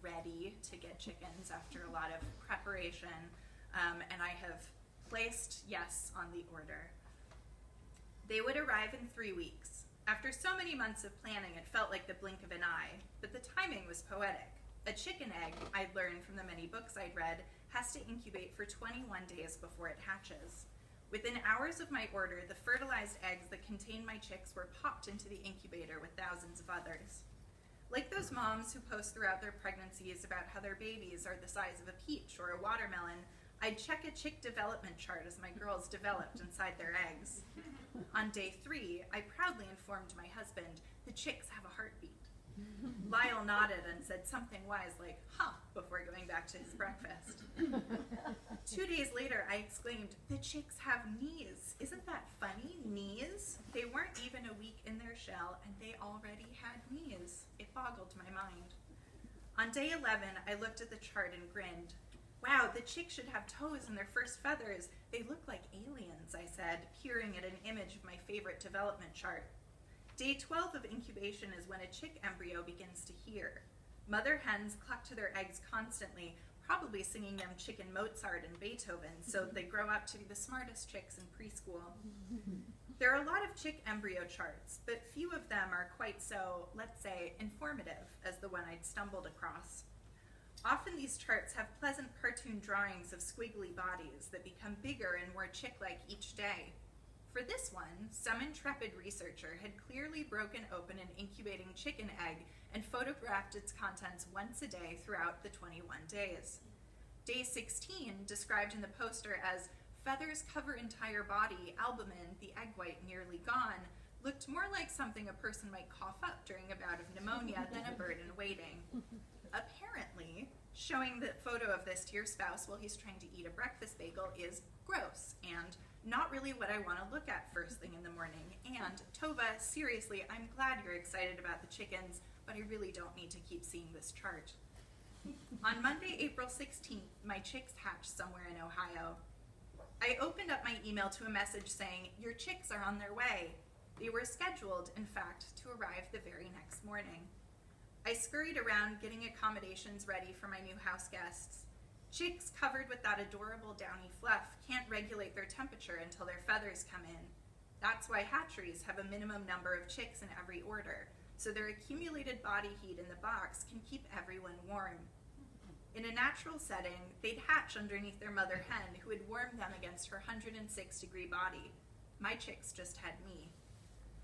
ready to get chickens after a lot of preparation, and I have placed yes on the order. They would arrive in 3 weeks. After so many months of planning, it felt like the blink of an eye, but the timing was poetic. A chicken egg, I'd learned from the many books I'd read, has to incubate for 21 days before it hatches. Within hours of my order, the fertilized eggs that contained my chicks were popped into the incubator with thousands of others. Like those moms who post throughout their pregnancies about how their babies are the size of a peach or a watermelon, I'd check a chick development chart as my girls developed inside their eggs. On day 3, I proudly informed my husband, the chicks have a heartbeat. Lyle nodded and said something wise like, huh, before going back to his breakfast. 2 days later, I exclaimed, the chicks have knees. Isn't that funny? Knees? They weren't even a week in their shell, and they already had knees. It boggled my mind. On day 11, I looked at the chart and grinned. Wow, the chicks should have toes and their first feathers. They look like aliens, I said, peering at an image of my favorite development chart. Day 12 of incubation is when a chick embryo begins to hear. Mother hens cluck to their eggs constantly, probably singing them chicken Mozart and Beethoven, so they grow up to be the smartest chicks in preschool. There are a lot of chick embryo charts, but few of them are quite so, let's say, informative as the one I'd stumbled across. Often these charts have pleasant cartoon drawings of squiggly bodies that become bigger and more chick-like each day. For this one, some intrepid researcher had clearly broken open an incubating chicken egg and photographed its contents once a day throughout the 21 days. Day 16, described in the poster as feathers cover entire body, albumin, the egg white nearly gone, looked more like something a person might cough up during a bout of pneumonia than a bird in waiting. Apparently, showing the photo of this to your spouse while he's trying to eat a breakfast bagel is gross and not really what I want to look at first thing in the morning. And Tove, seriously, I'm glad you're excited about the chickens, but I really don't need to keep seeing this chart. On Monday, April 16th, my chicks hatched somewhere in Ohio. I opened up my email to a message saying, your chicks are on their way. They were scheduled, in fact, to arrive the very next morning. I scurried around getting accommodations ready for my new house guests. Chicks covered with that adorable downy fluff can't regulate their temperature until their feathers come in. That's why hatcheries have a minimum number of chicks in every order, so their accumulated body heat in the box can keep everyone warm. In a natural setting, they'd hatch underneath their mother hen, who would warm them against her 106-degree body. My chicks just had me.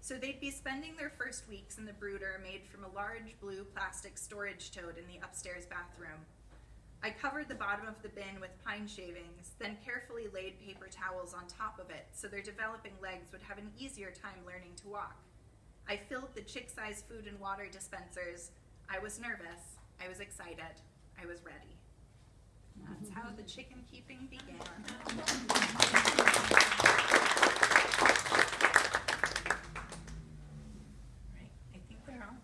So they'd be spending their first weeks in the brooder made from a large blue plastic storage tote in the upstairs bathroom. I covered the bottom of the bin with pine shavings, then carefully laid paper towels on top of it so their developing legs would have an easier time learning to walk. I filled the chick-sized food and water dispensers. I was nervous. I was excited. I was ready. That's how the chicken keeping began. Right, I think they're on.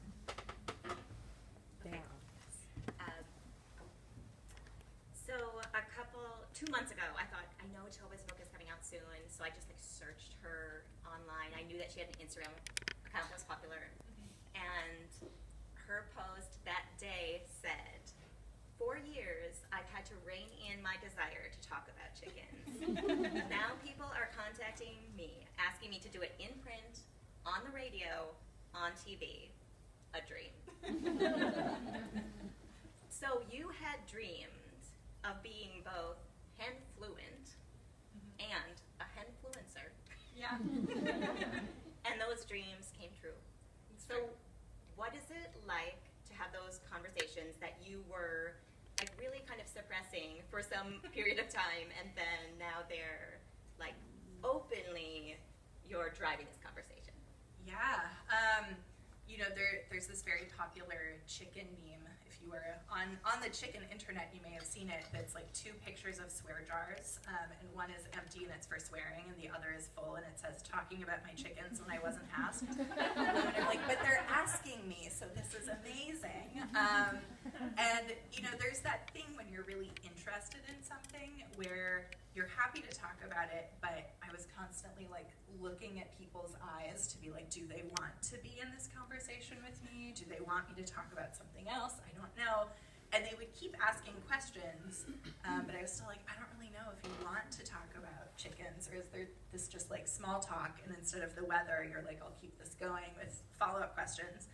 2 months ago, I thought, I know Tove's book is coming out soon, so I just searched her online. I knew that she had an Instagram account that was popular, and her post that day said, 4 years, I've had to rein in my desire to talk about chickens. Now people are contacting me, asking me to do it in print, on the radio, on TV. A dream. So you had dreamed of being both henfluent and a henfluencer. Yeah. And those dreams came true. So what is it like to have those conversations that you were really kind of suppressing for some period of time, and then now they're openly you're driving this conversation? Yeah. There's this very popular chicken meme. If you were on the chicken internet, you may have seen it. It's 2 pictures of swear jars, and one is empty and it's for swearing, and the other is full and it says, talking about my chickens when I wasn't asked. And I'm but they're asking me, so this is amazing. And there's that thing when you're really interested in something where you're happy to talk about it, but I was constantly looking at people's eyes to be do they want to be in this conversation with me? Do they want me to talk about something else? I don't know. And they would keep asking questions, but I was still like, I don't really know if you want to talk about chickens, or is there this just like small talk, and instead of the weather, you're like, I'll keep this going with follow-up questions.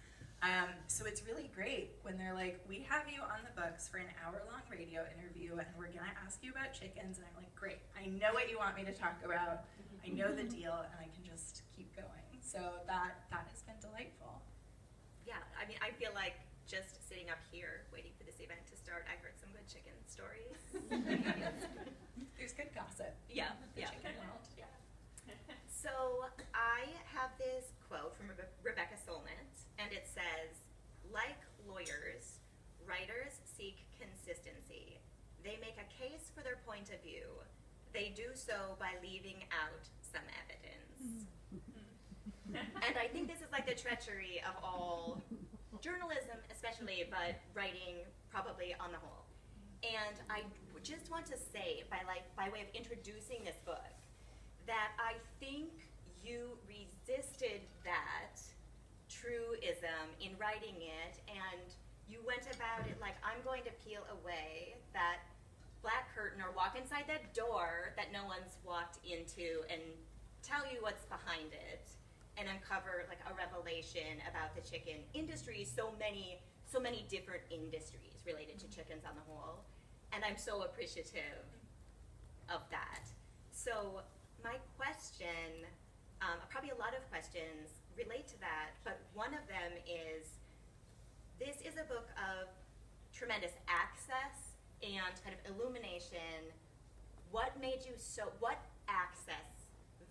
So it's really great when they're like, we have you on the books for an hour-long radio interview, and we're gonna ask you about chickens, and I'm like, great, I know what you want me to talk about, I know the deal, and I can just keep going. So that has been delightful. Yeah, I mean, I feel like just sitting up here waiting for this event to start, I heard some good chicken stories. There's good gossip. Yeah, The yeah. chicken world. Yeah. So I have this quote from Rebecca Solnit, and it says, like lawyers, writers seek consistency. They make a case for their point of view. They do so by leaving out some evidence. And I think this is like the treachery of all journalism, especially, but writing probably on the whole. And I just want to say, by way of introducing this book, that I think you resisted that truism in writing it, and you went about it like, I'm going to peel away that black curtain or walk inside that door that no one's walked into and tell you what's behind it, and uncover like a revelation about the chicken industry, so many different industries related to chickens on the whole, and I'm so appreciative of that. So my question, probably a lot of questions relate to that, but one of them is, this is a book of tremendous access and kind of illumination. What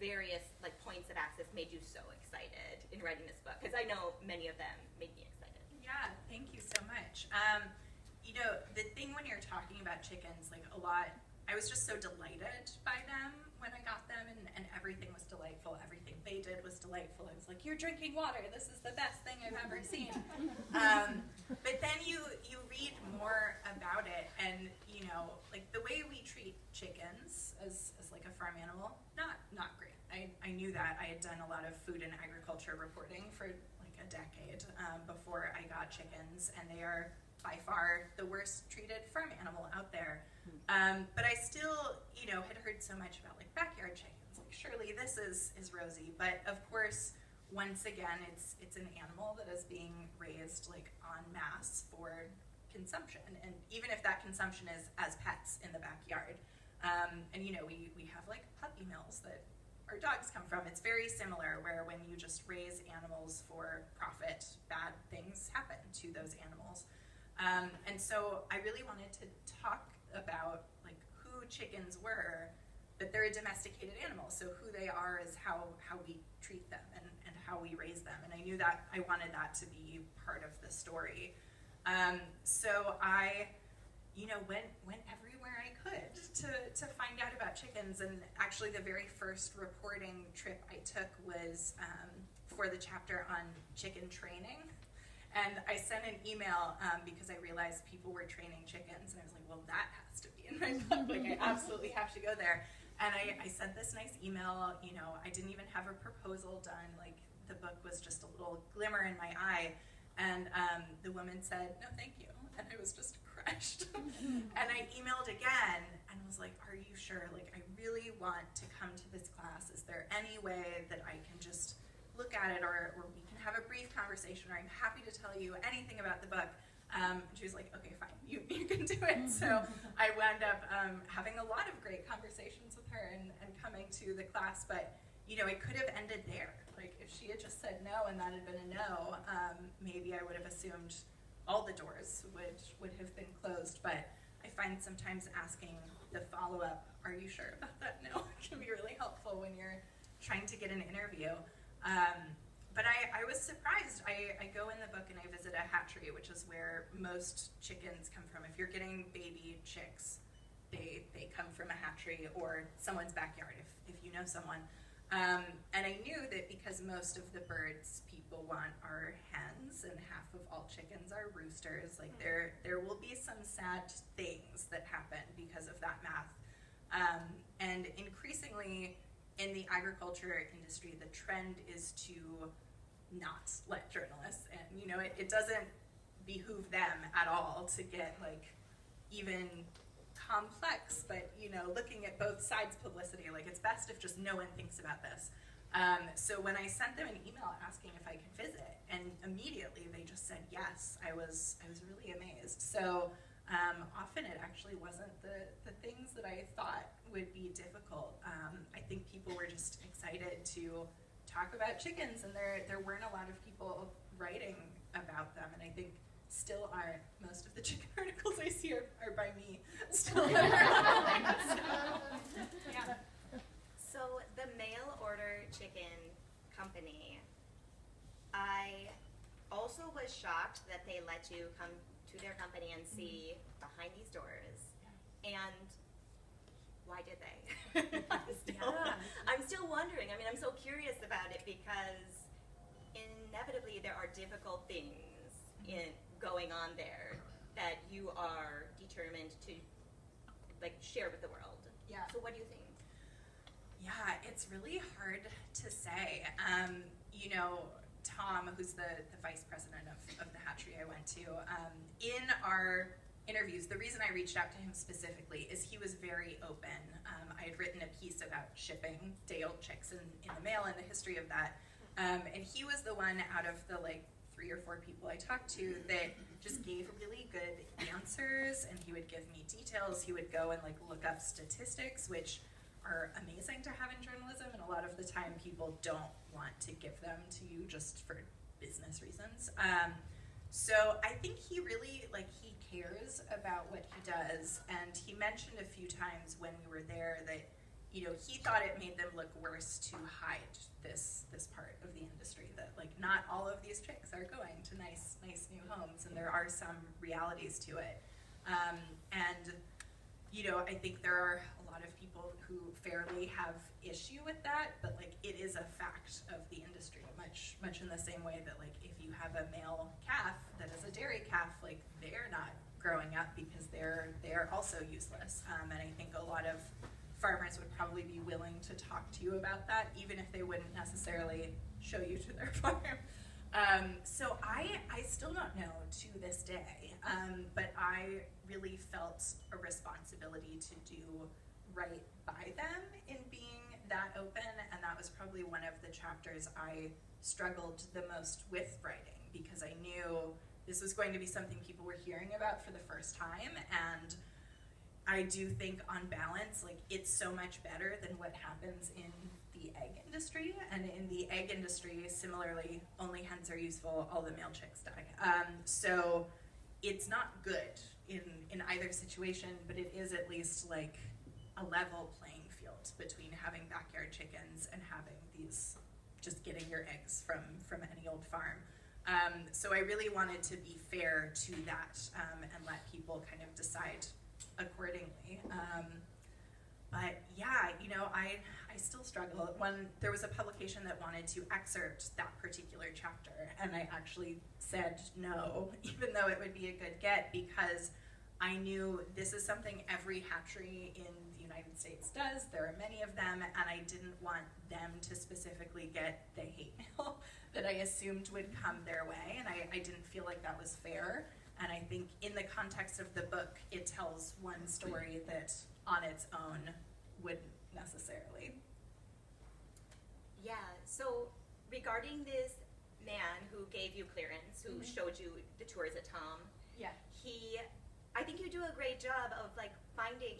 various like points of access made you so excited in writing this book? Because I know many of them made me excited. Yeah, thank you so much. The thing when you're talking about chickens, like a lot, I was just so delighted by them when I got them, and everything was delightful. Everything they did was delightful. I was like, you're drinking water. This is the best thing I've ever seen. But then you read more about it, and like the way we treat chickens as like a farm animal, not great. I knew that. I had done a lot of food and agriculture reporting for like a decade before I got chickens, and they are by far the worst treated farm animal out there. But I still, had heard so much about like backyard chickens. Like surely this is rosy, but of course, once again, it's an animal that is being raised like en masse for consumption, and even if that consumption is as pets in the backyard. And we have like puppy mills that our dogs come from. It's very similar, where when you just raise animals for profit, bad things happen to those animals. And so I really wanted to talk about like who chickens were, but they're a domesticated animal, so who they are is how we treat them and how we raise them. And I knew that I wanted that to be part of the story. So I went everywhere I could to find out about chickens, and actually the very first reporting trip I took was for the chapter on chicken training. And I sent an email because I realized people were training chickens, and I was like, well, that has to be in my book. Like, I absolutely have to go there. And I sent this nice email. I didn't even have a proposal done. Like, the book was just a little glimmer in my eye. And the woman said, no, thank you. And I was just crushed. And I emailed again and was like, are you sure? Like, I really want to come to this class. Is there any way that I can just look at it, or we can have a brief conversation, or I'm happy to tell you anything about the book. She was like, okay, fine, you can do it. So I wound up having a lot of great conversations with her and coming to the class, but it could have ended there. Like, if she had just said no and that had been a no, maybe I would have assumed all the doors would have been closed. But I find sometimes asking the follow-up, are you sure about that no, can be really helpful when you're trying to get an interview. But I was surprised. I go in the book and I visit a hatchery, which is where most chickens come from. If you're getting baby chicks, they come from a hatchery or someone's backyard, if you know someone. And I knew that because most of the birds people want are hens, and half of all chickens are roosters, like there will be some sad things that happen because of that math. And increasingly, in the agriculture industry, the trend is to not let journalists in. It doesn't behoove them at all to get like even complex, but looking at both sides publicity, like it's best if just no one thinks about this. So when I sent them an email asking if I could visit, and immediately they just said yes, I was really amazed. So often it actually wasn't the things that I thought would be difficult. I think people were just excited to talk about chickens, and there weren't a lot of people writing about them, and I think still aren't. Most of the chicken articles I see are by me still. Yeah. So the mail order chicken company, I also was shocked that they let you come to their company and see behind these doors. And why did they? I'm still wondering. I mean, I'm so curious about it because inevitably there are difficult things in going on there that you are determined to like share with the world. Yeah. So what do you think? Yeah, it's really hard to say. Tom, who's the vice president of the hatchery I went to, in our interviews, the reason I reached out to him specifically is he was very open. I had written a piece about shipping day-old chicks in the mail and the history of that. And he was the one out of the 3 or 4 people I talked to that just gave really good answers, and he would give me details. He would go and look up statistics, which are amazing to have in journalism, and a lot of the time people don't want to give them to you just for business reasons. So I think he really, he cares about what he does, and he mentioned a few times when we were there that, he thought it made them look worse to hide this part of the industry, that not all of these chicks are going to nice new homes, and there are some realities to it. I think there are a lot of people who fairly have issue with that, but it is a fact of the industry, much in the same way that if you have a male calf that is a dairy calf, they're not growing up because they're also useless. And I think a lot of farmers would probably be willing to talk to you about that, even if they wouldn't necessarily show you to their farm. So I still don't know to this day, but I really felt a responsibility to do right by them in being that open, and that was probably one of the chapters I struggled the most with writing, because I knew this was going to be something people were hearing about for the first time, and I do think on balance, it's so much better than what happens in the egg industry. And in the egg industry, similarly, only hens are useful, all the male chicks die. So it's not good in either situation, but it is at least a level playing field between having backyard chickens and having these, just getting your eggs from any old farm. So I really wanted to be fair to that, and let people kind of decide accordingly. But yeah, I still struggle. There was a publication that wanted to excerpt that particular chapter, and I actually said no, even though it would be a good get, because I knew this is something every hatchery in the United States does. There are many of them, and I didn't want them to specifically get the hate mail that I assumed would come their way, and I didn't feel like that was fair. And I think in the context of the book, it tells one story that on its own wouldn't necessarily. Yeah, so regarding this man who gave you clearance, who showed you the tours at Tom, Yeah. I think you do a great job of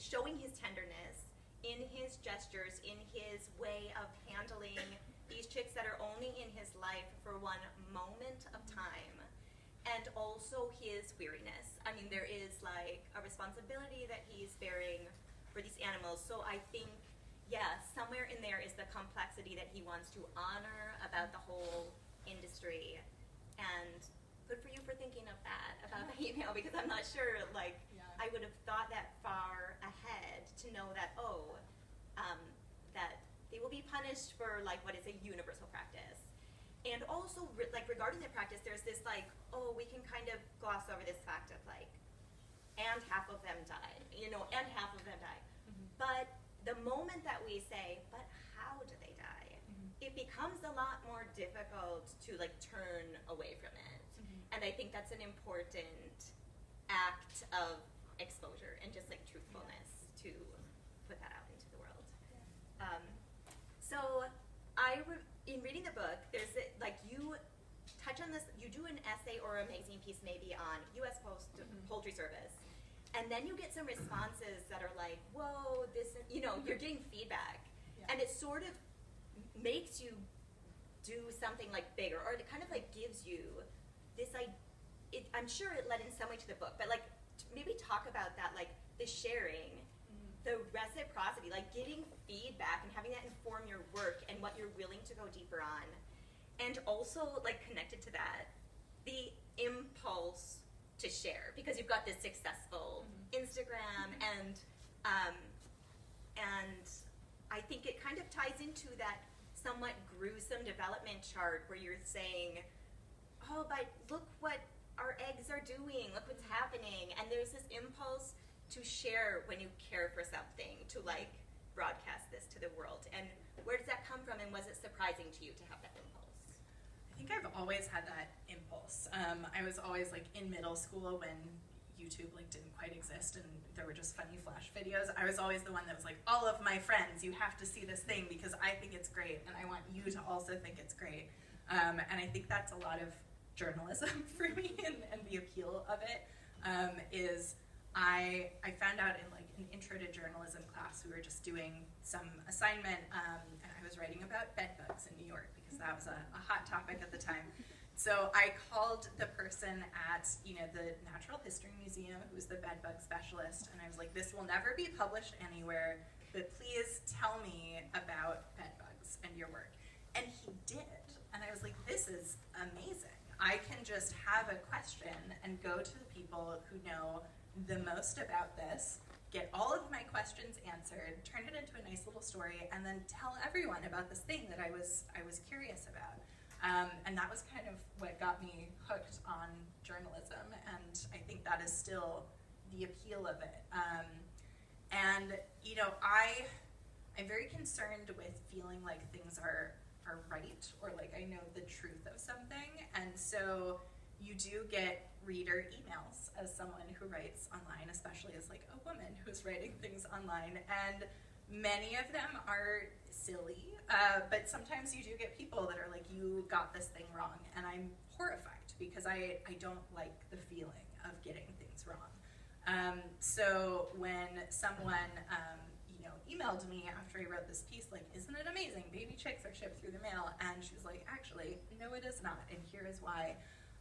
showing his tenderness in his gestures, in his way of handling these chicks that are only in his life for one moment of time. And also his weariness. I mean, there is a responsibility that he's bearing for these animals. So I think, yeah, somewhere in there is the complexity that he wants to honor about the whole industry. And good for you for thinking of that, about the email, because I'm not sure, I would have thought that far ahead to know that, that they will be punished for what is a universal practice. And also, regarding the practice, there's this we can kind of gloss over this fact of and half of them died, and half of them died. Mm-hmm. But the moment that we say, but how do they die? Mm-hmm. It becomes a lot more difficult to turn away from it. Mm-hmm. And I think that's an important act of exposure and just like truthfulness to put that out into the world. So in reading the book, there's like you touch on this, you do an essay or a magazine piece maybe on U.S. Poultry Service, and then you get some responses that are like, whoa, this, you're getting feedback, and it sort of makes you do something like bigger, or it kind of like gives you this, I'm sure it led in some way to the book, but like maybe talk about that, like the sharing, the reciprocity, like getting feedback and having that inform your work and what you're willing to go deeper on. And also, like, connected to that, the impulse to share, because you've got this successful Instagram, and I think it kind of ties into that somewhat gruesome development chart where you're saying, oh, but look what our eggs are doing, look what's happening, and there's this impulse to share when you care for something, to like broadcast this to the world. And where does that come from, and was it surprising to you to have that impulse? I think I've always had that impulse. I was always like in middle school when YouTube like didn't quite exist and there were just funny flash videos. I was always the one that was like, all of my friends, you have to see this thing because I think it's great and I want you to also think it's great. And I think that's a lot of journalism for me, and the appeal of it is I found out in like an intro to journalism class, we were just doing some assignment, and I was writing about bed bugs in New York because that was a hot topic at the time. So I called the person at the Natural History Museum who was the bed bug specialist, and I was like, this will never be published anywhere, but please tell me about bed bugs and your work. And he did, and I was like, this is amazing. I can just have a question and go to the people who know the most about this, get all of my questions answered, turn it into a nice little story, and then tell everyone about this thing that I was curious about. And that was kind of what got me hooked on journalism, and I think that is still the appeal of it. And I'm very concerned with feeling like things are right, or like I know the truth of something, and so you do get reader emails as someone who writes online, especially as like a woman who's writing things online, and many of them are silly, but sometimes you do get people that are like, you got this thing wrong, and I'm horrified because I don't like the feeling of getting things wrong. So when someone emailed me after I wrote this piece, like, isn't it amazing? Baby chicks are shipped through the mail, and she was like, actually, no, it is not, and here is why.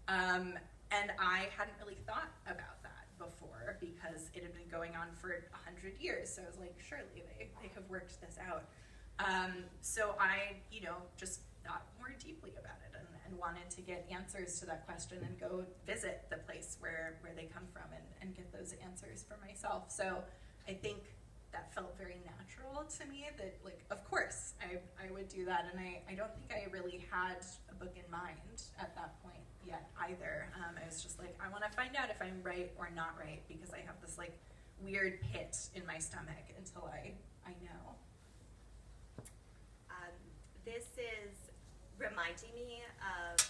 And I hadn't really thought about that before because it had been going on for 100 years. So I was like, surely they have worked this out. So I, just thought more deeply about it and wanted to get answers to that question and go visit the place where they come from and get those answers for myself. So I think that felt very natural to me that, like, of course I would do that. And I don't think I really had a book in mind at that point yet either. I was just like, I want to find out if I'm right or not right, because I have this like weird pit in my stomach until I know. This is reminding me of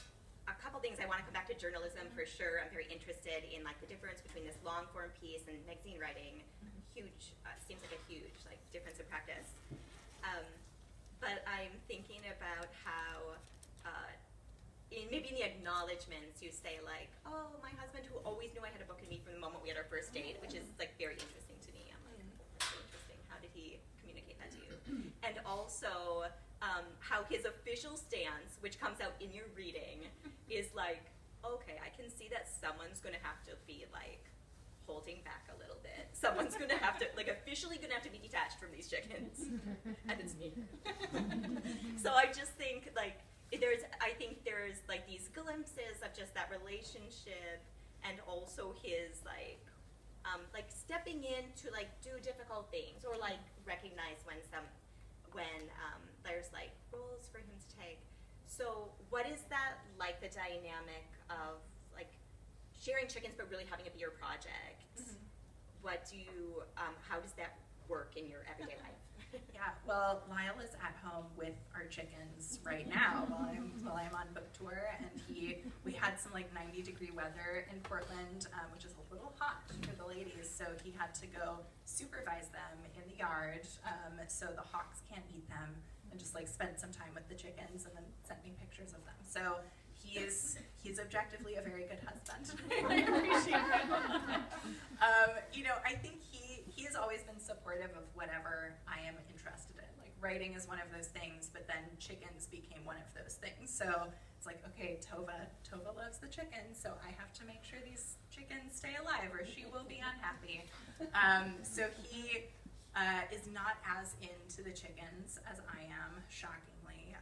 a couple things. I want to come back to journalism for sure. I'm very interested in like the difference between this long form piece and magazine writing. Huge, seems like a huge like difference in practice. But I'm thinking about how maybe in the acknowledgements you say like, oh, my husband who always knew I had a book in me from the moment we had our first date, which is like very interesting to me. I'm like, that's so interesting. How did he communicate that to you? And also how his official stance, which comes out in your reading, is like, okay, I can see that someone's going to have to be like holding back a little bit. Someone's going to have to, like, officially going to have to be detached from these chickens. And it's me. So I just think, like, I think there's, like, these glimpses of just that relationship and also his, like stepping in to, like, do difficult things or, like, recognize when there's, like, roles for him to take. So what is that, like, the dynamic of, like, sharing chickens but really having it be your project? What do you, how does that work in your everyday life? Yeah, well, Lyle is at home with our chickens right now while I'm on book tour, and we had some like 90-degree weather in Portland, which is a little hot for the ladies, so he had to go supervise them in the yard, so the hawks can't eat them, and just like spent some time with the chickens, and then sent me pictures of them. So he's objectively a very good husband. I appreciate that. I think he has always been supportive of whatever I am interested in. Like writing is one of those things, but then chickens became one of those things. So it's like, okay, Tove loves the chickens, so I have to make sure these chickens stay alive or she will be unhappy. So he is not as into the chickens as I am, shockingly.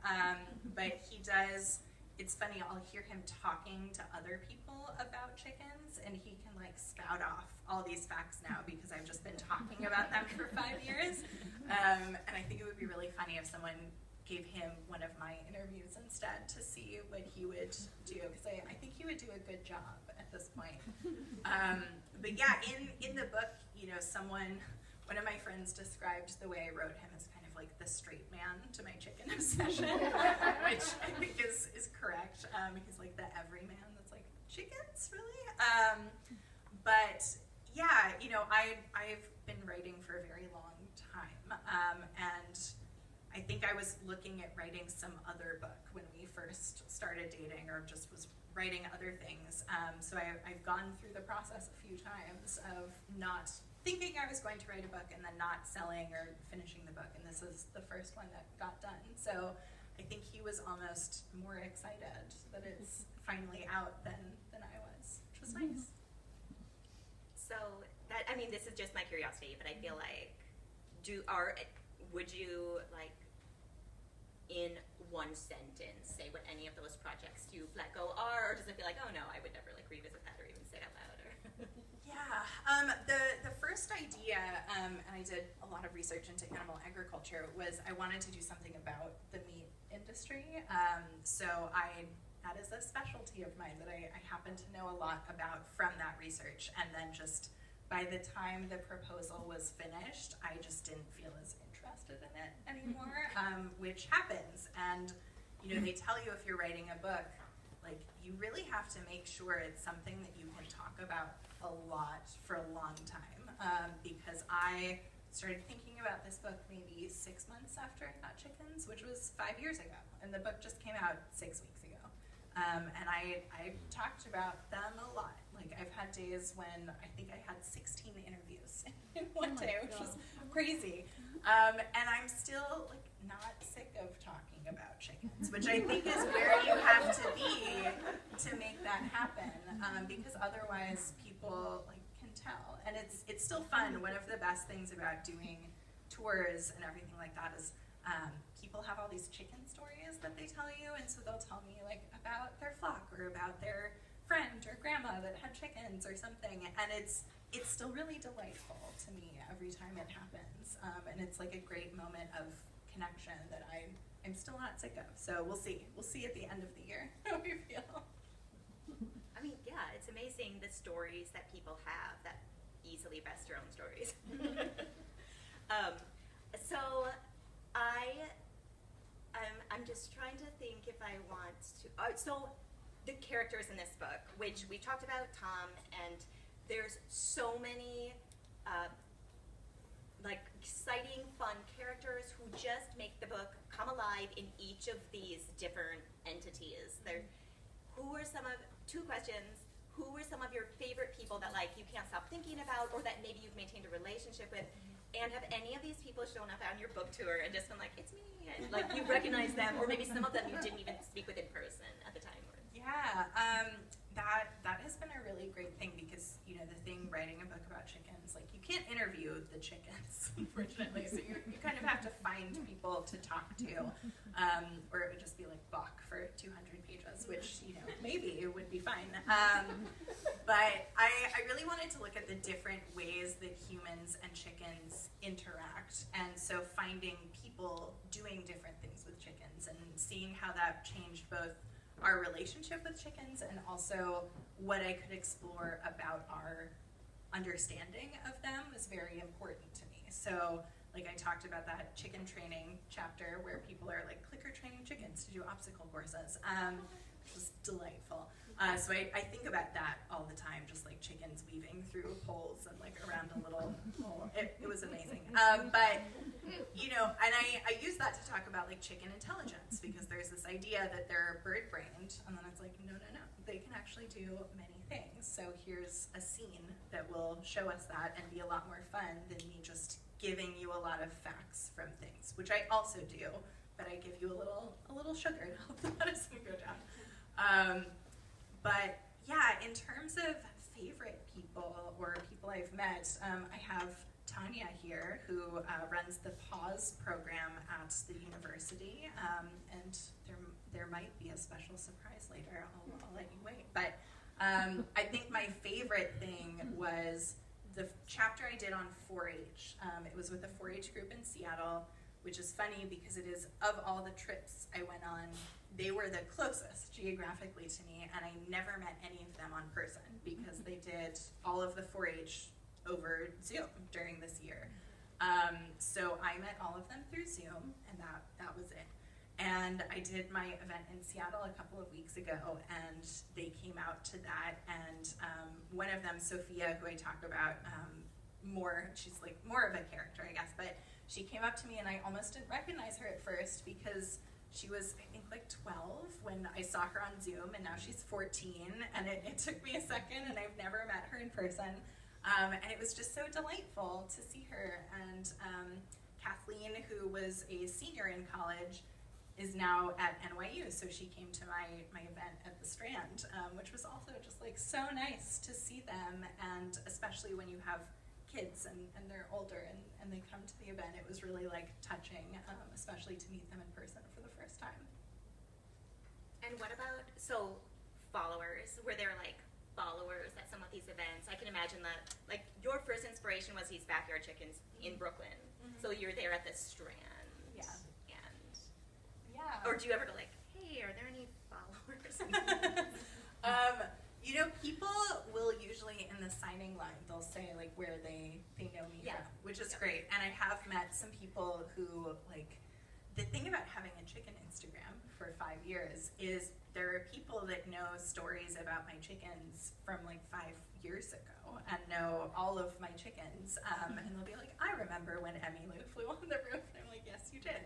But he does. It's funny, I'll hear him talking to other people about chickens, and he can like spout off all these facts now because I've just been talking about them for 5 years. And I think it would be really funny if someone gave him one of my interviews instead to see what he would do, because I think he would do a good job at this point. But yeah, in the book, one of my friends described the way I wrote him as kind of like the straight man to my chicken obsession, which I think is correct. He's like the everyman that's like, chickens, really? But yeah, I've been writing for a very long time, and I think I was looking at writing some other book when we first started dating, or just was writing other things. So I've gone through the process a few times of not thinking I was going to write a book and then not selling or finishing the book, and this is the first one that got done. So I think he was almost more excited that it's finally out than I was, which was nice. So this is just my curiosity, but I feel like, would you like in one sentence say what any of those projects you've let go are, or does it feel like, oh no, I would never like revisit that or even say it out loud? Or Yeah, the first idea, and I did a lot of research into animal agriculture, was I wanted to do something about the meat industry. So that is a specialty of mine that I happen to know a lot about from that research. And then just by the time the proposal was finished, I just didn't feel as interested in it anymore, which happens. And they tell you if you're writing a book, like you really have to make sure it's something that you can talk about a lot for a long time, because I started thinking about this book maybe 6 months after I got chickens, which was 5 years ago, and the book just came out 6 weeks ago. And I talked about them a lot. Like I've had days when I think I had 16 interviews in one day, which was crazy. And I'm still like not sick of talking about chickens, which I think is where you have to be to make that happen, because otherwise people like can tell. And it's still fun. One of the best things about doing tours and everything like that is people have all these chicken stories that they tell you, and so they'll tell me like about their flock or about their friend or grandma that had chickens or something, and it's still really delightful to me every time it happens, and it's like a great moment of connection that I'm still not sick of. So we'll see at the end of the year how we feel. I mean, yeah, it's amazing the stories that people have that easily best your own stories. So I'm just trying to think if I want to. So the characters in this book, which we talked about, Tom, and there's so many like exciting, fun characters who just make the book come alive in each of these different entities. Two questions. Who were some of your favorite people that like you can't stop thinking about, or that maybe you've maintained a relationship with? And have any of these people shown up on your book tour and just been like, it's me, and like you recognize them, or maybe some of them you didn't even speak with in person at the time? Yeah, that has been a really great thing, because the thing writing a book about chickens, like you can't interview the chickens, unfortunately, so you kind of have to find people to talk to, or it would just be like Bach for 200 pages, which maybe it would be fine. But I really wanted to look at the different ways that humans and chickens interact, and so finding people doing different things with chickens and seeing how that changed both our relationship with chickens and also what I could explore about our understanding of them was very important to me. So Like I talked about that chicken training chapter where people are like clicker training chickens to do obstacle courses, which was delightful. So I think about that all the time, just like chickens weaving through poles and like around a little hole. It was amazing. But, you know, and I use that to talk about like chicken intelligence, because there's this idea that they're bird-brained, and then it's like, no, they can actually do many things. So here's a scene that will show us that and be a lot more fun than me just giving you a lot of facts from things, which I also do, but I give you a little sugar to help the medicine go down. But yeah, in terms of favorite people or people I've met, I have Tanya here, who runs the Pause program at the university, and there might be a special surprise later. I'll let you wait. But I think my favorite thing was the chapter I did on 4-H. It was with a 4-H group in Seattle, which is funny because it is, of all the trips I went on, they were the closest geographically to me, and I never met any of them on person because they did all of the 4-H over Zoom during this year. So I met all of them through Zoom, and that was it. And I did my event in Seattle a couple of weeks ago, and they came out to that, and one of them, Sophia, who I talk about more, she's like more of a character, I guess, but she came up to me and I almost didn't recognize her at first because she was, I think, like 12 when I saw her on Zoom, and now she's 14, and it took me a second, and I've never met her in person. And it was just so delightful to see her. And Kathleen, who was a senior in college, is now at NYU, so she came to my event at the Strand, which was also just like so nice to see them, and especially when you have kids and they're older and they come to the event, it was really like touching, especially to meet them in person for the first time. And what about, so followers, were there like followers at some of these events? I can imagine that, like, your first inspiration was these backyard chickens in Brooklyn, so you're there at the Strand. Yeah. And, Yeah. or do you ever go like, hey, are there any followers? You know, people will usually in the signing line, they'll say like where they know me from, which is great. And I have met some people who, like, the thing about having a chicken Instagram for 5 years is there are people that know stories about my chickens from like 5 years ago and know all of my chickens. And they'll be like, I remember when Emmylou flew on the roof. And I'm like, yes, you did.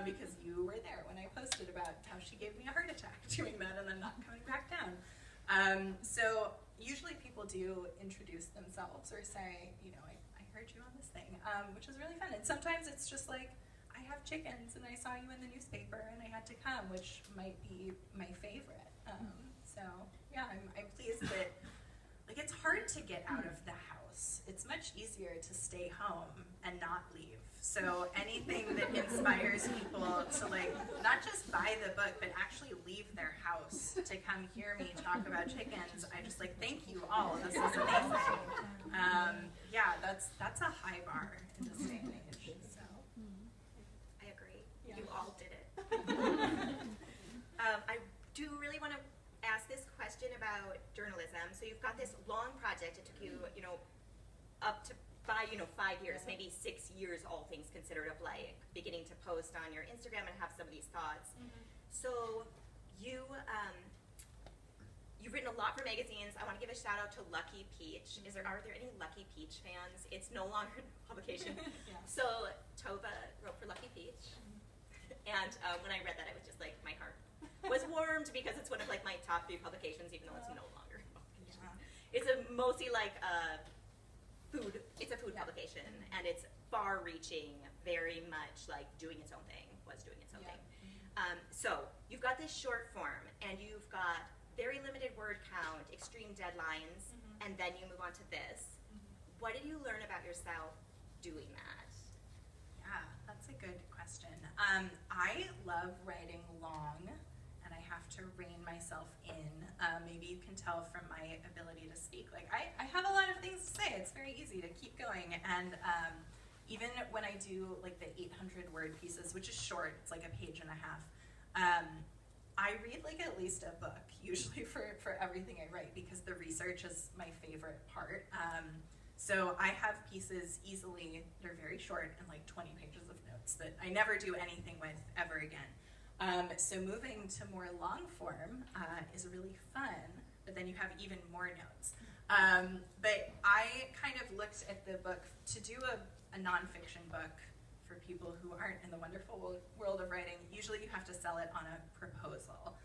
Because you were there when I posted about how she gave me a heart attack doing that and then not coming back down. So usually people do introduce themselves or say, you know, I heard you on this thing, which is really fun. And sometimes it's just like, I have chickens and I saw you in the newspaper and I had to come, which might be my favorite. So yeah, I'm pleased that, like, it's hard to get out of the house. It's much easier to stay home and not leave. So anything that inspires people to, like, not just buy the book, but actually leave their house to come hear me talk about chickens, I just, like, thank you all. This is amazing. Yeah, that's a high bar in this day and age. So I agree. Yeah. You all did it. I do really want to ask this question about journalism. So you've got this long project. It took you, you know, up to 5 years, maybe 6 years, all things considered, of like beginning to post on your Instagram and have some of these thoughts. So you've written a lot for magazines. I want to give a shout out to Lucky Peach. Are there any Lucky Peach fans? It's no longer in publication. Yeah. So Tove wrote for Lucky Peach. And when I read that, it was just like, my heart was warmed because it's one of like my top 3 publications, even though it's no longer in publication. Yeah. It's a mostly like food. It's a food publication, and it's far-reaching, very much like doing its own thing. So you've got this short form, and you've got very limited word count, extreme deadlines, and then you move on to this. What did you learn about yourself doing that? Yeah, that's a good question. I love writing long, and I have to rein myself in. Maybe you can tell from my ability to speak. Like, I have a lot of things to say. It's very easy to keep going. And even when I do like the 800 word pieces, which is short, it's like a page and a half, I read like at least a book, usually for everything I write, because the research is my favorite part. So I have pieces easily, they're very short and like 20 pages of notes that I never do anything with ever again. So moving to more long form is really fun, but then you have even more notes. But I kind of looked at the book to do a nonfiction book for people who aren't in the wonderful world of writing. Usually you have to sell it on a proposal.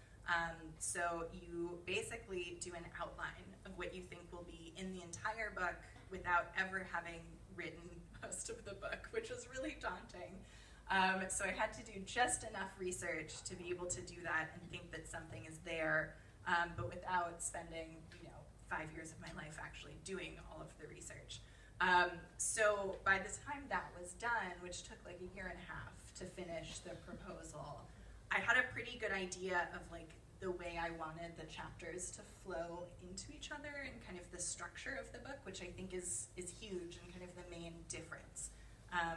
So you basically do an outline of what you think will be in the entire book without ever having written most of the book, which is really daunting. So I had to do just enough research to be able to do that and think that something is there, but without spending 5 years of my life actually doing all of the research. So by the time that was done, which took like a year and a half to finish the proposal, I had a pretty good idea of like the way I wanted the chapters to flow into each other and kind of the structure of the book, which I think is huge and kind of the main difference.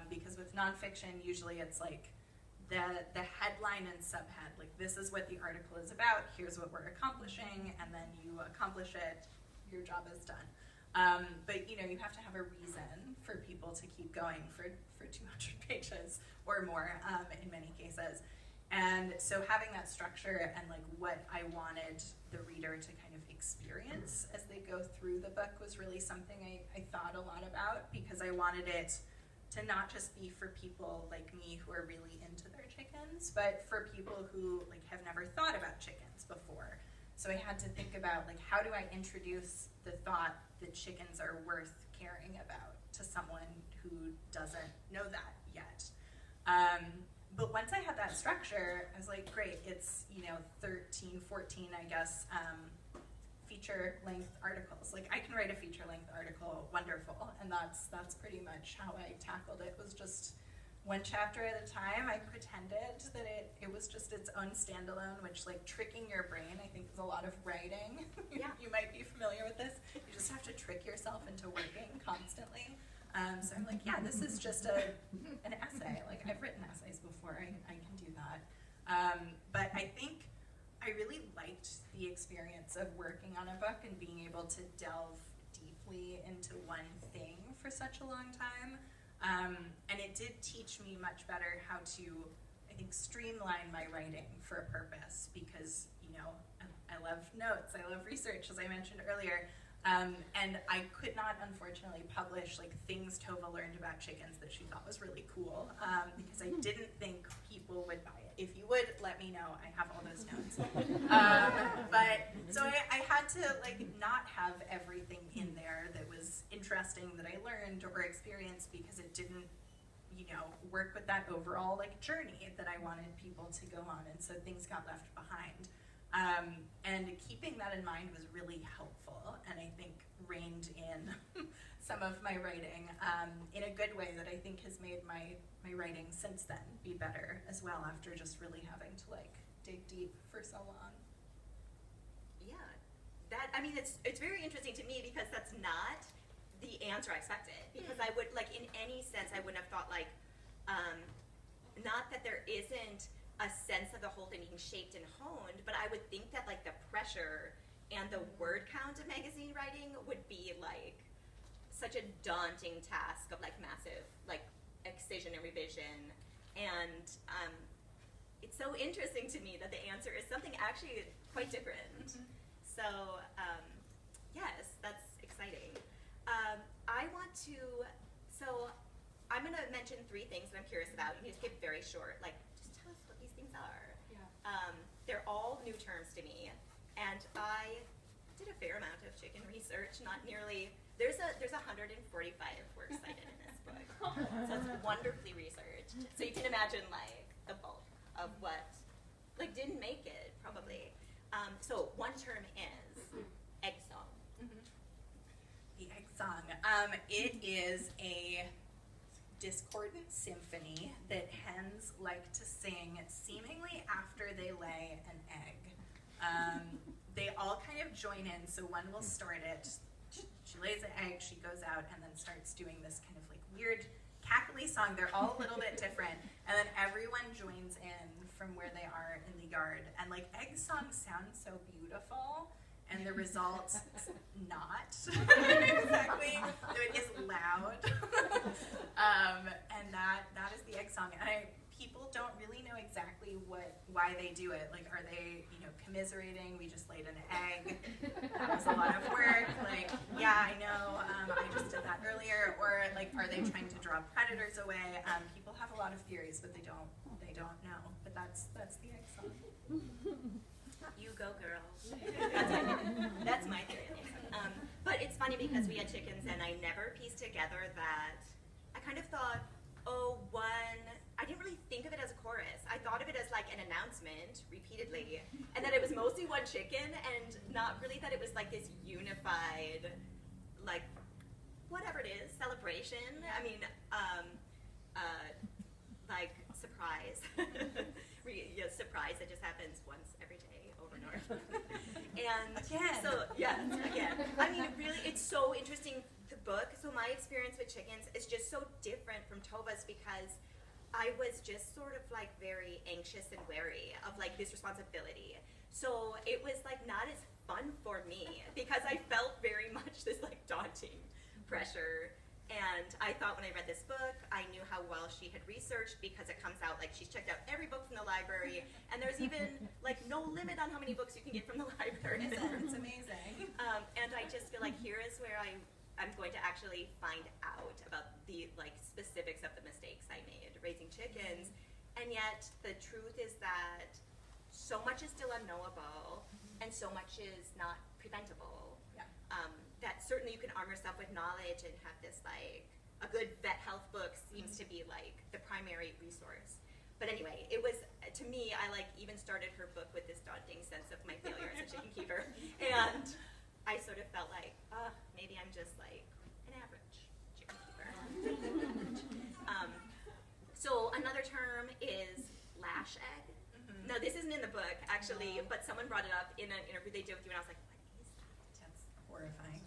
Because with nonfiction, usually it's like the headline and subhead, like this is what the article is about, here's what we're accomplishing, and then you accomplish it, your job is done. But you have to have a reason for people to keep going for 200 pages or more in many cases. And so having that structure and like what I wanted the reader to kind of experience as they go through the book was really something I thought a lot about, because I wanted it to not just be for people like me who are really into their chickens, but for people who like have never thought about chickens before. So I had to think about like, how do I introduce the thought that chickens are worth caring about to someone who doesn't know that yet. But once I had that structure, I was like, great, it's 13, 14, I guess, feature-length articles. Like I can write a feature-length article, wonderful, and that's pretty much how I tackled it. Was just one chapter at a time. I pretended that it was just its own standalone, which like tricking your brain, I think, is a lot of writing. Yeah. You might be familiar with this. You just have to trick yourself into working constantly. So I'm like, yeah, this is just an essay. Like I've written essays before, I can do that. But I think I really liked the experience of working on a book and being able to delve deeply into one thing for such a long time. And it did teach me much better how to, I think, streamline my writing for a purpose, because, I love notes, I love research, as I mentioned earlier. And I could not, unfortunately, publish like things Tove learned about chickens that she thought was really cool, because I didn't think people would buy it. If you would, let me know. I have all those notes. But so I had to like not have everything in there that was interesting that I learned or experienced, because it didn't, work with that overall like journey that I wanted people to go on, and so things got left behind. And keeping that in mind was really helpful, and I think reined in some of my writing in a good way that I think has made my writing since then be better as well, after just really having to like dig deep for so long. Yeah, it's very interesting to me, because that's not the answer I expected. Because I would, like, in any sense, I wouldn't have thought like, not that there isn't a sense of the whole thing being shaped and honed, but I would think that like the pressure and the word count of magazine writing would be like such a daunting task of like massive like excision and revision. And it's so interesting to me that the answer is something actually quite different. Mm-hmm. So yes, that's exciting. I'm going to mention 3 things that I'm curious about. You can just keep it very short. Like, just tell us what these things are. Yeah. They're all new terms to me, and I did a fair amount of chicken research. Not nearly. There's 145 works cited in this book, so it's wonderfully researched. So you can imagine like the bulk of what like didn't make it probably. So one term is egg song. Mm-hmm. The egg song. It is a discordant symphony that hens like to sing seemingly after they lay an egg. They all kind of join in, so one will start it. She lays an egg, she goes out and then starts doing this kind of like weird cackly song. They're all a little bit different, and then everyone joins in from where they are in the yard. And like egg songs sound so beautiful, and the result not exactly. So it is why they do it. Like, are they, commiserating? We just laid an egg. That was a lot of work. Like, yeah, I know. I just did that earlier. Or like, are they trying to draw predators away? People have a lot of theories, but they don't know. But that's the egg song. You go, girl. That's my theory. But it's funny because we had chickens, and I never pieced together that. I kind of thought, I didn't really think of it as a chorus. I thought of it as like an announcement repeatedly, and that it was mostly one chicken, and not really that it was like this unified, like, whatever it is, celebration. I mean, like, surprise. Surprise that just happens once every day over and over. And again. So, yeah, again. I mean, really, it's so interesting, the book. So my experience with chickens is just so different from Tova's because I was just sort of like very anxious and wary of like this responsibility. So it was like not as fun for me because I felt very much this like daunting pressure. And I thought when I read this book, I knew how well she had researched because it comes out like she's checked out every book from the library, and there's even like no limit on how many books you can get from the library. It's amazing. And I just feel like here is where I'm going to actually find out about the like specifics of the mistakes I made raising chickens, and yet the truth is that so much is still unknowable, and so much is not preventable. Yeah. That certainly you can arm yourself with knowledge and have this like, a good vet health book seems to be like the primary resource. But anyway, it was, to me, I like even started her book with this daunting sense of my failure as a chicken keeper. And I sort of felt like, maybe I'm just like an average chicken keeper. So another term is lash egg. Mm-hmm. No, this isn't in the book actually, but someone brought it up in an interview they did with you, and I was like, That's horrifying.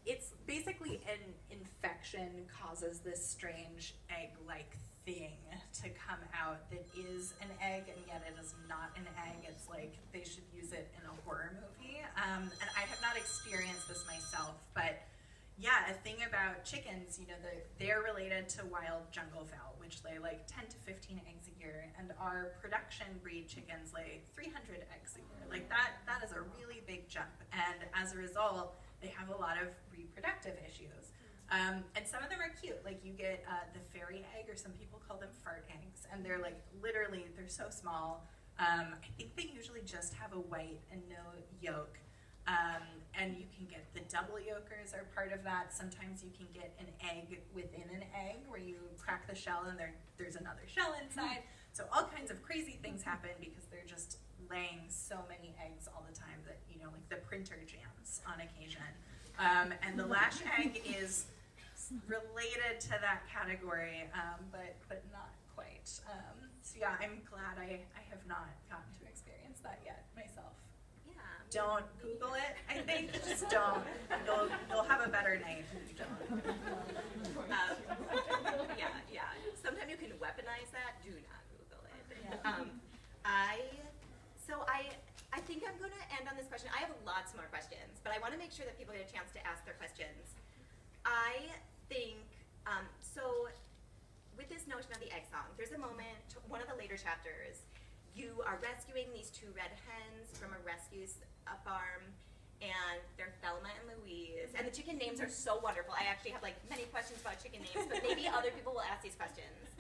It's basically an infection causes this strange egg-like thing to come out that is an egg, and yet it is not an egg. It's like they should use it in a horror movie. And I have not experienced this myself, but yeah, a thing about chickens, they're related to wild jungle fowl, which lay like 10 to 15 eggs a year, and our production breed chickens lay 300 eggs a year. Like that is a really big jump, and as a result, they have a lot of reproductive issues. And some of them are cute, like you get the fairy egg, or some people call them fart eggs, and they're like literally, they're so small. I think they usually just have a white and no yolk. And you can get the double yolkers are part of that. Sometimes you can get an egg within an egg where you crack the shell and there's another shell inside. So all kinds of crazy things happen because they're just laying so many eggs all the time that, like the printer jams on occasion. And the lash egg is related to that category, but not quite. So yeah, I'm glad I have not gotten to experience that yet myself. Don't Google it, I think. Just don't. You'll have a better night if you don't. Yeah. Sometimes you can weaponize that. Do not Google it. Yeah. I think I'm going to end on this question. I have lots more questions, but I want to make sure that people get a chance to ask their questions. I think, so with this notion of the egg song, there's a moment, one of the later chapters, you are rescuing these two red hens from a rescue farm, and they're Thelma and Louise. And the chicken names are so wonderful. I actually have like many questions about chicken names, but maybe other people will ask these questions.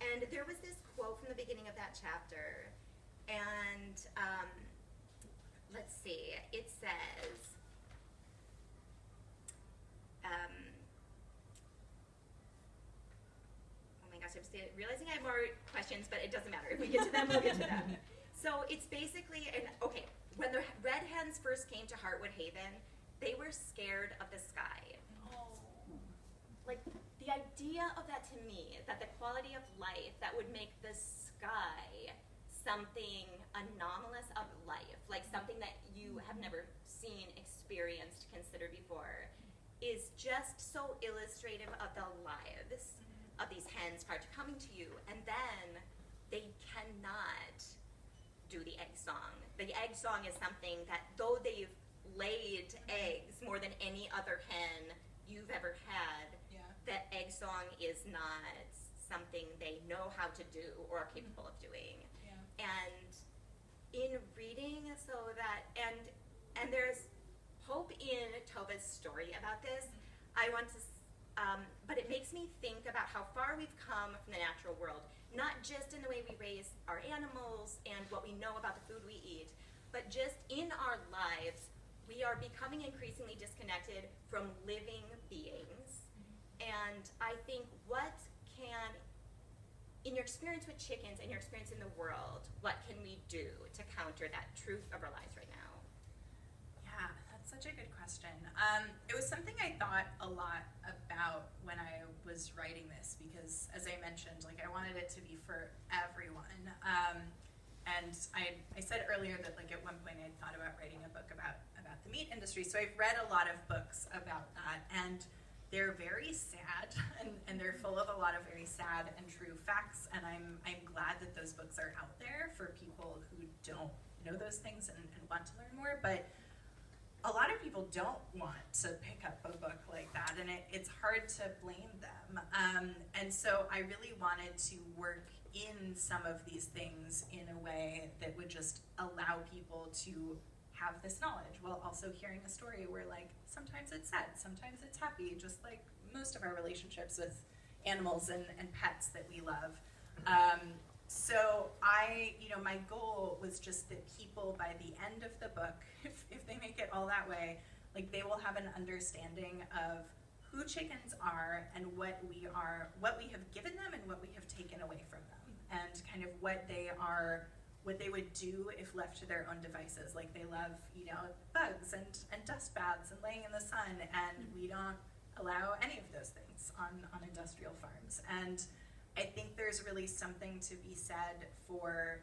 And there was this quote from the beginning of that chapter, and let's see, it says, oh my gosh, I'm still realizing I have more questions, but it doesn't matter. If we get to them, we'll get to them. So it's basically, when the red hens first came to Heartwood Haven, they were scared of the sky. Oh. Like, the idea of that to me, that the quality of life that would make the sky something anomalous of life, like something that you have never seen, experienced, considered before, is just so illustrative of the lives of these hens prior to coming to you. And then they cannot do the egg song. The egg song is something that, though they've laid eggs more than any other hen you've ever had, Yeah. that egg song is not something they know how to do or are capable of doing. Yeah. And in reading, so that, and there's hope in Tove's story about this. I want to, but it makes me think about how far we've come from the natural world, not just in the way we raise our animals and what we know about the food we eat, but just in our lives, we are becoming increasingly disconnected from living beings. And I think in your experience with chickens and your experience in the world, what can we do to counter that truth of our lives right now? Yeah, that's such a good question. It was something I thought a lot about when I was writing this, because as I mentioned, like, I wanted it to be for everyone. And I said earlier that, like, at one point I thought about writing a book about the meat industry. So I've read a lot of books about that, and they're very sad, and they're full of a lot of very sad and true facts. And I'm glad that those books are out there for people who don't know those things and want to learn more. But a lot of people don't want to pick up a book like that, and it's hard to blame them. And so I really wanted to work in some of these things in a way that would just allow people to have this knowledge while also hearing a story where, like, sometimes it's sad, sometimes it's happy, just like most of our relationships with animals and pets that we love. So my goal was just that people by the end of the book, if they make it all that way, like, they will have an understanding of who chickens are and what we have given them and what we have taken away from them, and kind of what they would do if left to their own devices. Like, they love, bugs and dust baths and laying in the sun, and we don't allow any of those things on industrial farms. And I think there's really something to be said for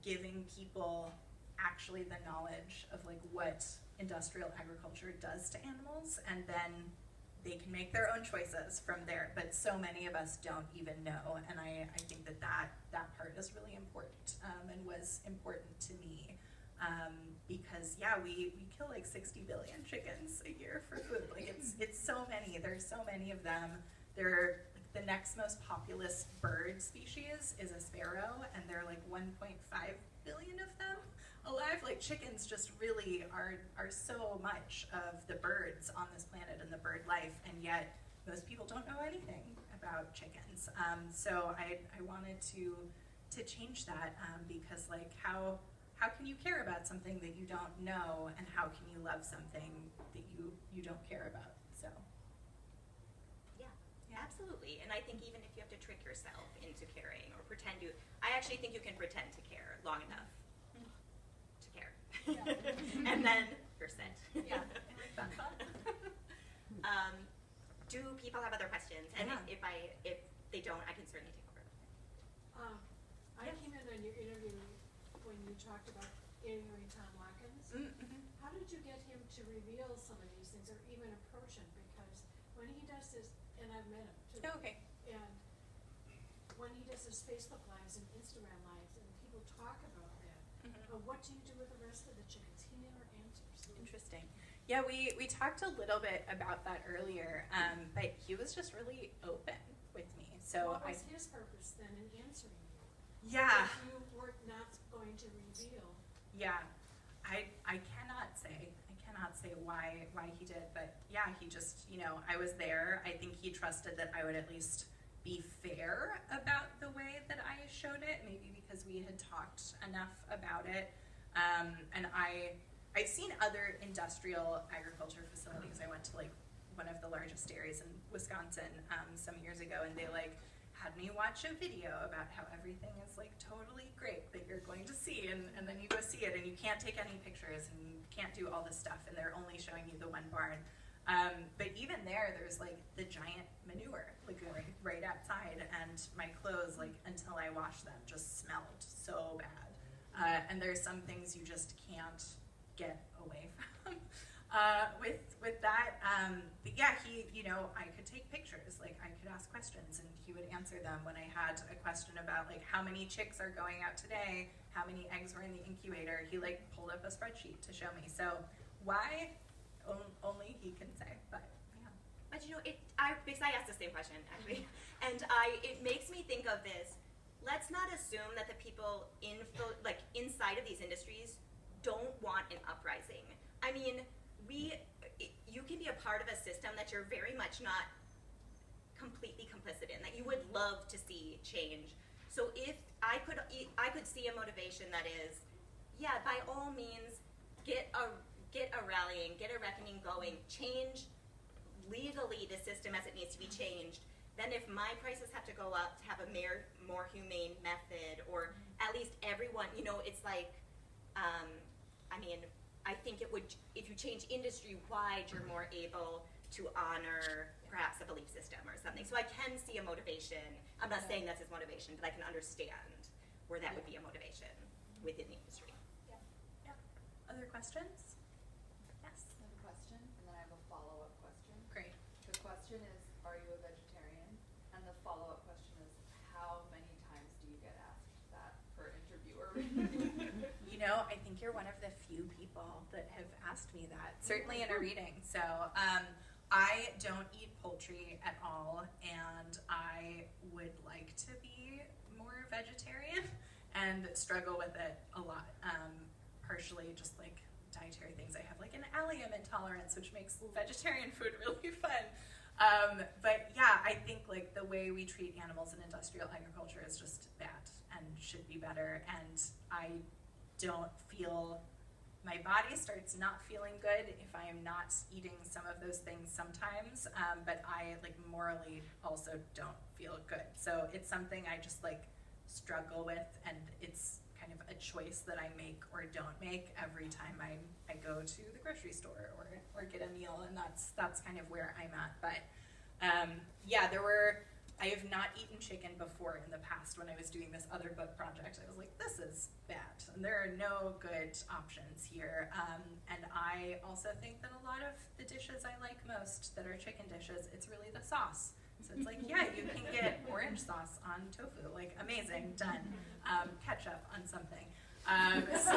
giving people actually the knowledge of, like, what industrial agriculture does to animals, and then they can make their own choices from there. But so many of us don't even know, and I think that part is really important, and was important to me, because we kill like 60 billion chickens a year for food. Like, it's so many. There's so many of them. They're like, the next most populous bird species is a sparrow, and there are like 1.5 billion of them alive. Like, chickens just really are so much of the birds on this planet and the bird life, and yet most people don't know anything about chickens. So I wanted to change that, because, like, how can you care about something that you don't know, and how can you love something that you don't care about? So yeah, absolutely. And I think even if you have to trick yourself into caring or pretend I actually think you can pretend to care long enough to care. Yeah. And then you're set. Yeah, I like that thought. Do people have other questions? And if they don't, I can certainly take over. I came in on your interview when you talked about interviewing Tom Watkins. Mm-hmm. How did you get him to reveal some of these things, or even approach him? Because when he does this, and I've met him too. Oh, okay. And when he does his Facebook lives and Instagram lives, and people talk about that, what do you do with the rest of the chickens? He never answers. Interesting. Yeah, we talked a little bit about that earlier, but he was just really open with me. So what was his purpose then in answering you? Yeah. If you were not going to reveal. Yeah, I cannot say why he did, but yeah, he just, I was there. I think he trusted that I would at least be fair about the way that I showed it, maybe because we had talked enough about it. And I've seen other industrial agriculture facilities. I went to like one of the largest dairies in Wisconsin some years ago, and they like had me watch a video about how everything is like totally great that you're going to see, and then you go see it, and you can't take any pictures, and you can't do all this stuff, and they're only showing you the one barn. But even there's like the giant manure lagoon right outside, and my clothes, like, until I washed them, just smelled so bad. And there's some things you just can't get away from with that. But yeah, I could take pictures, like I could ask questions and he would answer them. When I had a question about like how many chicks are going out today, how many eggs were in the incubator, he like pulled up a spreadsheet to show me. So why, only he can say, but yeah. But But you know, because I asked the same question actually, and it makes me think of this. Let's not assume that the people inside of these industries don't want an uprising. I mean, you can be a part of a system that you're very much not completely complicit in, that you would love to see change. So if I could see a motivation that is, yeah, by all means, get a rallying, get a reckoning going, change legally the system as it needs to be changed. Then if my prices have to go up to have a more humane method, or at least everyone, you know, it's like, I mean, I think it would, if you change industry-wide, you're more able to honor perhaps a belief system or something. So I can see a motivation. I'm not saying that's his motivation, but I can understand where that would be a motivation within the industry. Yeah. Other questions? Yes. I have a question, and then I have a follow-up question. Great. The question is, are you a vegetarian? And the follow-up question is, how many times do you get asked that per interview or reading? You know, I think you're one of the few people that have asked me that, certainly in a reading. So I don't eat poultry at all, and I would like to be more vegetarian and struggle with it a lot. Partially just like dietary things. I have like an allium intolerance, which makes vegetarian food really fun. But yeah, I think like the way we treat animals in industrial agriculture is just bad and should be better. And I don't feel, my body starts not feeling good if I am not eating some of those things sometimes, but I like morally also don't feel good. So it's something I just like struggle with, and it's kind of a choice that I make or don't make every time I go to the grocery store or get a meal, and that's kind of where I'm at. But yeah, I have not eaten chicken before in the past when I was doing this other book project. I was like, this is bad, and there are no good options here. And I also think that a lot of the dishes I like most that are chicken dishes, it's really the sauce. So it's like, yeah, you can get orange sauce on tofu, like amazing, done. Ketchup on something. So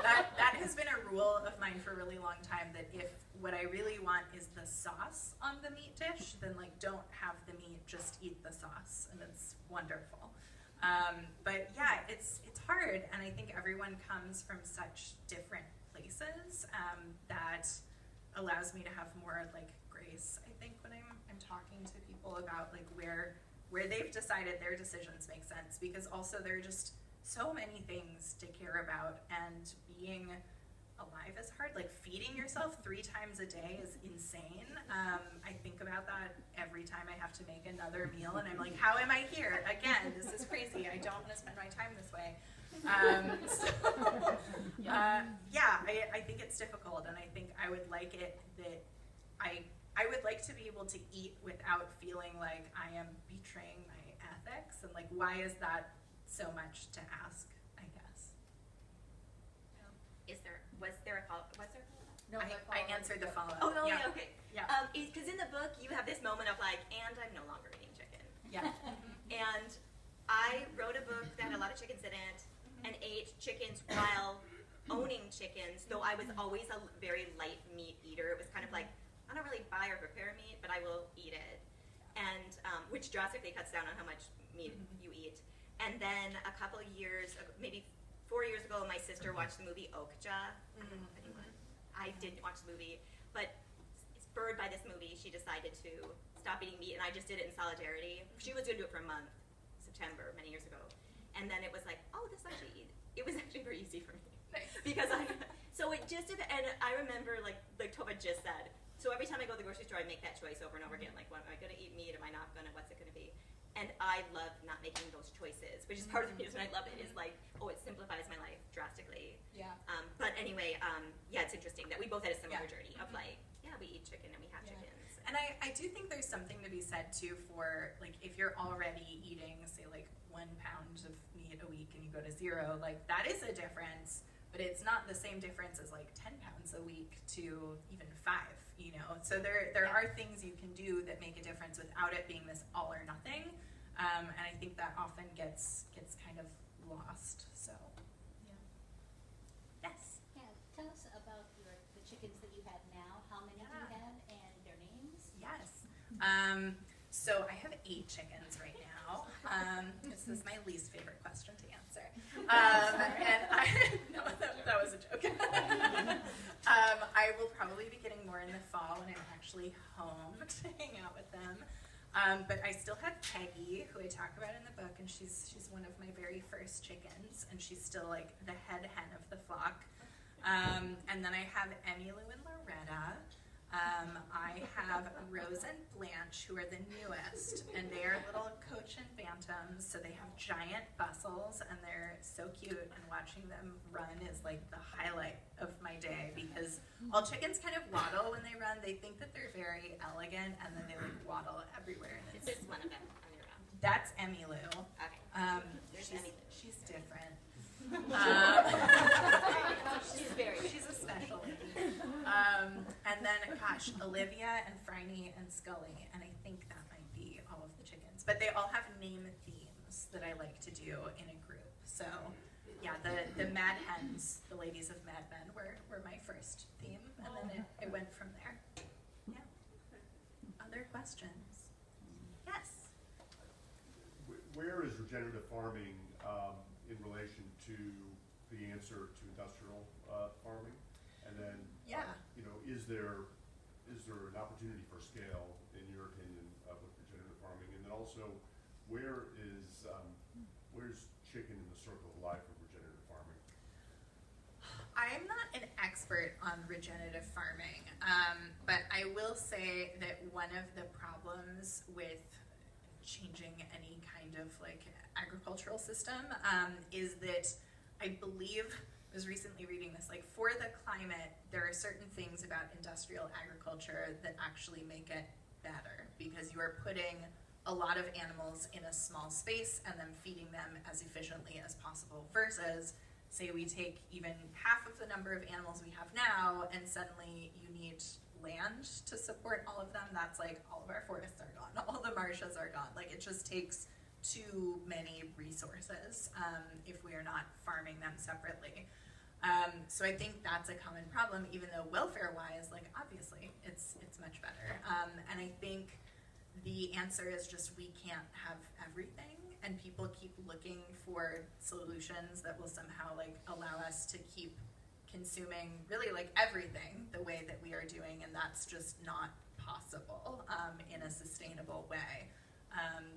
that has been a rule of mine for a really long time, that if what I really want is the sauce on the meat dish, then like don't have the meat, just eat the sauce, and it's wonderful. But yeah, it's hard, and I think everyone comes from such different places that allows me to have more like grace, I think, when I'm talking to people about like where they've decided their decisions make sense, because also there are just so many things to care about, and being alive is hard. Like feeding yourself 3 times a day is insane. I think about that every time I have to make another meal, and I'm like, how am I here again? This is crazy. I don't want to spend my time this way. I think it's difficult, and I think I would like it that I would like to be able to eat without feeling like I am betraying my ethics, and like, why is that so much to ask, I guess. Was there a follow-up? No, I answered the follow-up. Oh, yeah. Okay. Yeah. Because in the book, you have this moment of like, and I'm no longer eating chicken. Yeah. And I wrote a book that had a lot of chickens in it, and ate chickens while owning chickens, though I was always a very light meat eater. It was kind of like, I don't really buy or prepare meat, but I will eat it. And which drastically cuts down on how much meat you eat. And then a couple of years, maybe 4 years ago, my sister watched the movie Okja. I don't know if anyone, I didn't watch the movie, but spurred by this movie, she decided to stop eating meat, and I just did it in solidarity. She was going to do it for a month, September, many years ago. And then it was like, oh, it was actually very easy for me. Nice. Because so it just, and I remember like Tove just said, so every time I go to the grocery store, I make that choice over and over again. Like, am I going to eat meat? Am I not going to? What's it going to be? And I love not making those choices, which is part of the reason I love it, is like, oh, it simplifies my life drastically. Yeah. But anyway, yeah, it's interesting that we both had a similar journey of like, yeah, we eat chicken and we have chickens. And I do think there's something to be said too for like, if you're already eating, say like 1 pound of meat a week and you go to 0, like that is a difference, but it's not the same difference as like 10 pounds a week to even 5, you know? So there are things you can do that make a difference without it being this all or nothing. And I think that often gets kind of lost, so, yeah. Yes? Yeah, tell us about the chickens that you have now, how many do you have, and their names? Yes. So I have 8 chickens right now. This is my least favorite question to answer. No, that was a joke. I will probably be getting more in the fall when I'm actually home to hang out with them. But I still have Peggy, who I talk about in the book, and she's one of my very first chickens, and she's still like the head hen of the flock. And then I have Emmylou and Loretta. I have Rose and Blanche, who are the newest, and they are little Cochin Bantams, so they have giant bustles, and they're so cute, and watching them run is like the highlight of my day, because all chickens kind of waddle when they run. They think that they're very elegant, and then they like waddle everywhere. And This is one of them running around. that's Emmylou. Okay. There's Emmylou. She's different. She's a special lady. And then, gosh, Olivia and Phryne and Scully, and I think that might be all of the chickens. But they all have name themes that I like to do in a group. So, yeah, the Mad Hens, the ladies of Mad Men, were my first theme, and then it went from there. Yeah. Other questions? Yes. Where is regenerative farming in relation to the answer to industrial farming? And then, Yeah. is there an opportunity for scale, in your opinion, with regenerative farming? And then also, where's chicken in the circle of life of regenerative farming? I'm not an expert on regenerative farming, but I will say that one of the problems with changing any kind of like agricultural system is that I believe, I was recently reading this, like for the climate, there are certain things about industrial agriculture that actually make it better, because you are putting a lot of animals in a small space and then feeding them as efficiently as possible, versus say we take even half of the number of animals we have now and suddenly you need land to support all of them. That's like all of our forests are gone, all the marshes are gone. Like it just takes too many resources if we are not farming them separately. So I think that's a common problem, even though welfare-wise, like obviously it's much better. And I think the answer is just we can't have everything, and people keep looking for solutions that will somehow like allow us to keep consuming really like everything the way that we are doing, and that's just not possible in a sustainable way.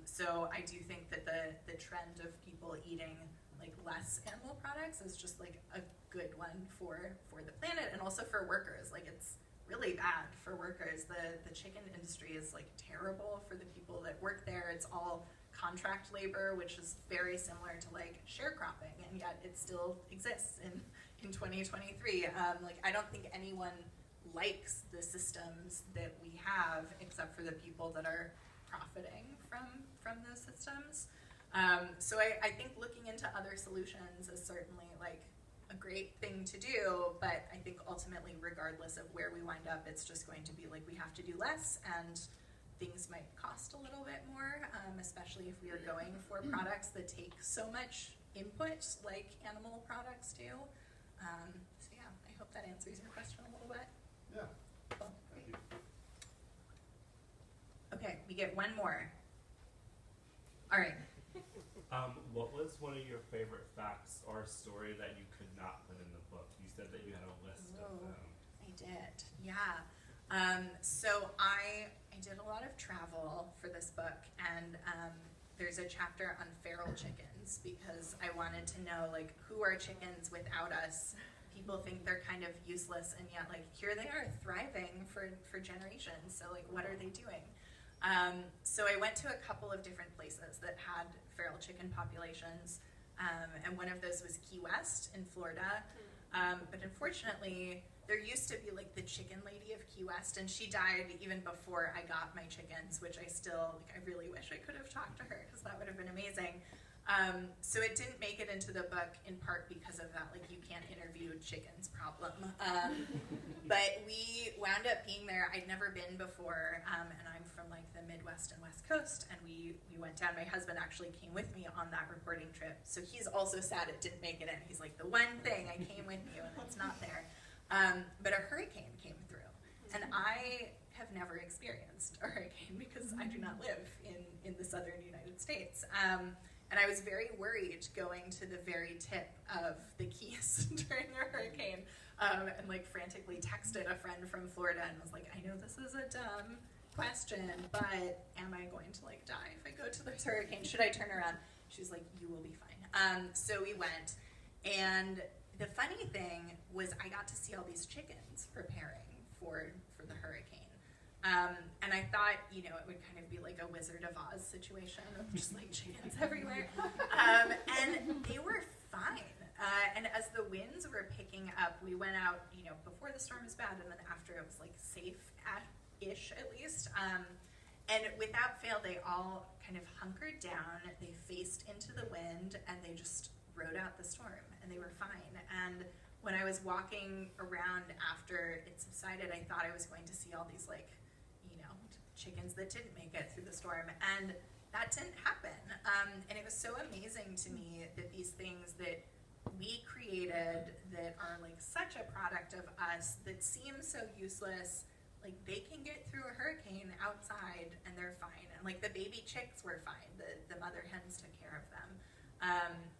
So I do think that the trend of people eating like less animal products is just like a good one for the planet, and also for workers. Like it's really bad for workers. The chicken industry is like terrible for the people that work there. It's all contract labor, which is very similar to like sharecropping, and yet it still exists in 2023. Like I don't think anyone likes the systems that we have, except for the people that are profiting from those systems. So I think looking into other solutions is certainly like a great thing to do, but I think ultimately, regardless of where we wind up, it's just going to be like we have to do less, and things might cost a little bit more, especially if we are going for products that take so much input like animal products do. So yeah, I hope that answers your question a little bit. Yeah. Cool. Thank you. Okay, we get one more. All right. What was one of your favorite facts or story that you could not put in the book? You said that you had a list of them. I did, yeah. So I did a lot of travel for this book, and there's a chapter on feral chickens, because I wanted to know, like, who are chickens without us? People think they're kind of useless, and yet, like, here they are thriving for generations. So, like, what are they doing? So I went to a couple of different places that had feral chicken populations, and one of those was Key West in Florida. But unfortunately, there used to be like the chicken lady of Key West, and she died even before I got my chickens, which I really wish I could have talked to her, because that would have been amazing. So it didn't make it into the book, in part because of that, like, you can't interview chickens problem. But we wound up being there. I'd never been before, and I'm from like the Midwest and West Coast, and we went down. My husband actually came with me on that reporting trip, so he's also sad it didn't make it in. He's like, the one thing, I came with you and it's not there. But a hurricane came through, and I have never experienced a hurricane because I do not live in the southern United States. And I was very worried going to the very tip of the Keys during a hurricane, and like frantically texted a friend from Florida and was like, I know this is a dumb question, but am I going to like die if I go to this hurricane? Should I turn around? She was like, you will be fine. So we went, and the funny thing was I got to see all these chickens preparing for the hurricane. And I thought, you know, it would kind of be like a Wizard of Oz situation of just like chickens everywhere. And they were fine. And as the winds were picking up, we went out, you know, before the storm was bad, and then after it was like safe-ish at least. And without fail, they all kind of hunkered down, they faced into the wind, and they just rode out the storm, and they were fine. And when I was walking around after it subsided, I thought I was going to see all these like, you know, chickens that didn't make it through the storm, and that didn't happen. And it was so amazing to me that these things that we created that are like such a product of us that seem so useless, like they can get through a hurricane outside and they're fine. And like the baby chicks were fine. The mother hens took care of them.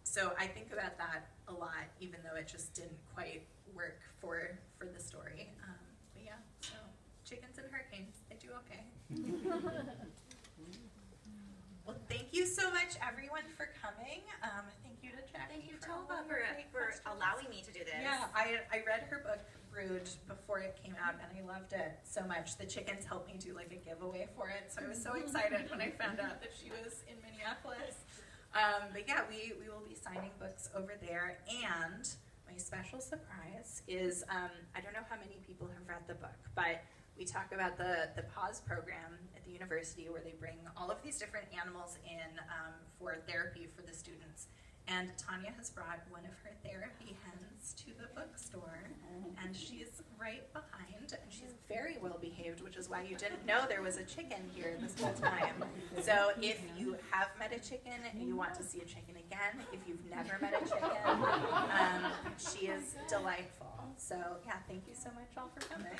So I think about that a lot, even though it just didn't quite work for the story. But yeah, so chickens and hurricanes, they do okay. Well, thank you so much, everyone, for coming. Thank you to Jackie. Thank you, all Tova, of your great for questions. allowing me to do this. Yeah, I read her book, Brood, before it came out, and I loved it so much. The chickens helped me do like a giveaway for it, so I was so excited when I found out that she was in Minneapolis. But yeah, we will be signing books over there, and my special surprise is, I don't know how many people have read the book, but we talk about the PAWS program at the university where they bring all of these different animals in for therapy for the students. And Tanya has brought one of her therapy hens to the bookstore, and she's right behind, and she's very well behaved, which is why you didn't know there was a chicken here this whole time. So if you have met a chicken and you want to see a chicken again, if you've never met a chicken, she is delightful. So yeah, thank you so much all for coming.